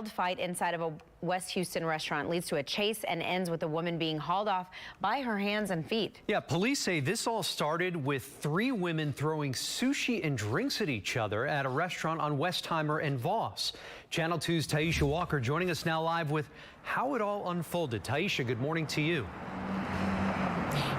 Fight inside of a West Houston restaurant leads to a chase and ends with a woman being hauled off by her hands and feet. Yeah, police say this all started with 3 women throwing sushi and drinks at each other at a restaurant on Westheimer and Voss. Channel 2's Taisha Walker joining us now live with how it all unfolded. Taisha, good morning to you.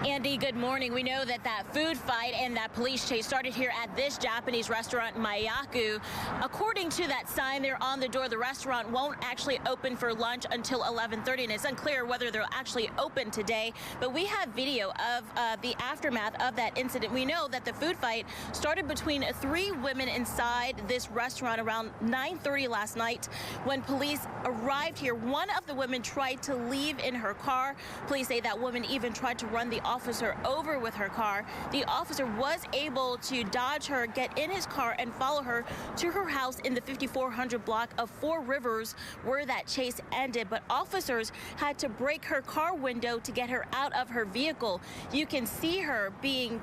Andy, good morning. We know that food fight and that police chase started here at this Japanese restaurant, Mayaku. According to that sign there on the door, the restaurant won't actually open for lunch until 11:30, and it's unclear whether they'll actually open today. But we have video of the aftermath of that incident. We know that the food fight started between 3 women inside this restaurant around 9:30 last night. When police arrived here, one of the women tried to leave in her car. Police say that woman even tried to run the officer over with her car. The officer was able to dodge her, get in his car, and follow her to her house in the 5400 block of Four Rivers, where that chase ended. But officers had to break her car window to get her out of her vehicle. You can see her being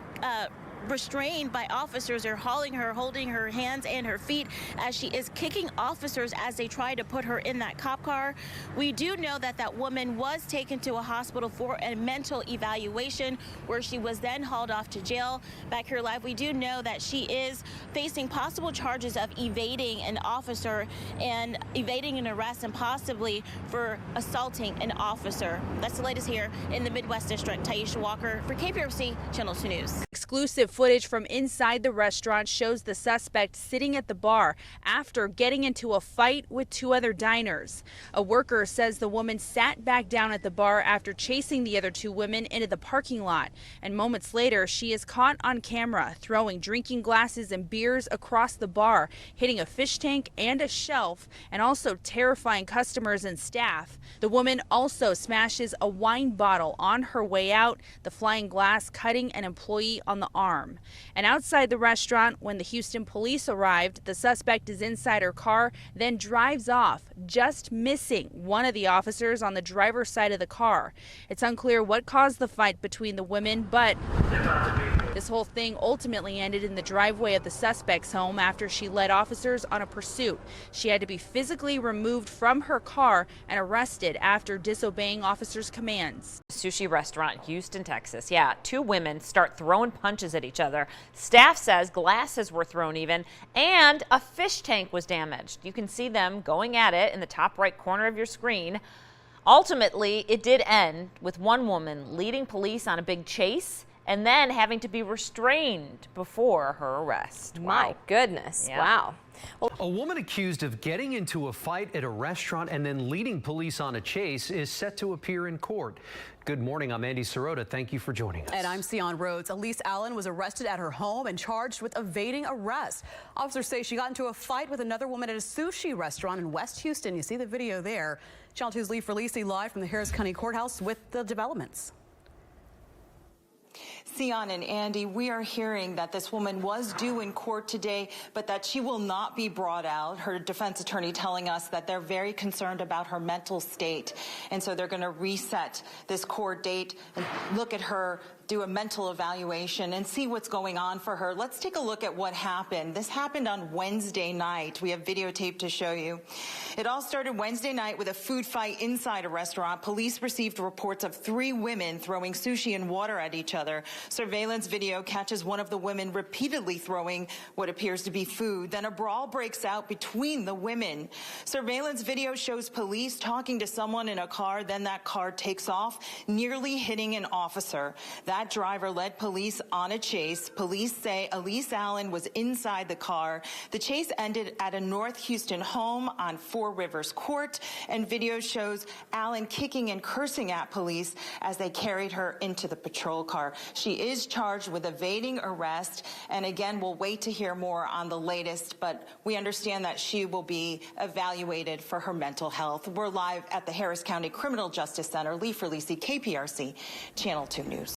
restrained by officers. They're hauling her, holding her hands and her feet as she is kicking officers as they try to put her in that cop car. We do know that woman was taken to a hospital for a mental evaluation, where she was then hauled off to jail. Back here live, we do know that she is facing possible charges of evading an officer and evading an arrest, and possibly for assaulting an officer. That's the latest here in the Midwest District. Taisha Walker for KPRC Channel 2 News. Exclusive footage from inside the restaurant shows the suspect sitting at the bar after getting into a fight with 2 other diners. A worker says the woman sat back down at the bar after chasing the other 2 women into the parking lot, and moments later she is caught on camera throwing drinking glasses and beers across the bar, hitting a fish tank and a shelf, and also terrifying customers and staff. The woman also smashes a wine bottle on her way out, the flying glass cutting an employee on the arm. And outside the restaurant, when the Houston police arrived, the suspect is inside her car, then drives off, just missing one of the officers on the driver's side of the car. It's unclear what caused the fight between the women, but this whole thing ultimately ended in the driveway of the suspect's home after she led officers on a pursuit. She had to be physically removed from her car and arrested after disobeying officers' commands. Sushi restaurant, Houston, Texas. Yeah, 2 women start throwing punches at each other. Staff says glasses were thrown even, and a fish tank was damaged. You can see them going at it in the top right corner of your screen. Ultimately, it did end with one woman leading police on a big chase and then having to be restrained before her arrest. My goodness. Yeah. Wow. Well, a woman accused of getting into a fight at a restaurant and then leading police on a chase is set to appear in court. Good morning. I'm Andy Sirota. Thank you for joining us. And I'm Sion Rhodes. Elise Allen was arrested at her home and charged with evading arrest. Officers say she got into a fight with another woman at a sushi restaurant in West Houston. You see the video there. Channel 2's Lee Ferlisi live from the Harris County Courthouse with the developments. Sion and Andy, we are hearing that this woman was due in court today, but that she will not be brought out. Her defense attorney telling us that they're very concerned about her mental state. And so they're going to reset this court date and look at her, do a mental evaluation and see what's going on for her. Let's take a look at what happened. This happened on Wednesday night. We have videotape to show you. It all started Wednesday night with a food fight inside a restaurant. Police received reports of 3 women throwing sushi and water at each other. Surveillance video catches one of the women repeatedly throwing what appears to be food. Then a brawl breaks out between the women. Surveillance video shows police talking to someone in a car. Then that car takes off, nearly hitting an officer. That driver led police on a chase. Police say Elise Allen was inside the car. The chase ended at a North Houston home on Four Rivers Court, and video shows Allen kicking and cursing at police as they carried her into the patrol car. She is charged with evading arrest, and again, we'll wait to hear more on the latest, but we understand that she will be evaluated for her mental health. We're live at the Harris County Criminal Justice Center. Lee Ferlisi, KPRC, Channel 2 News.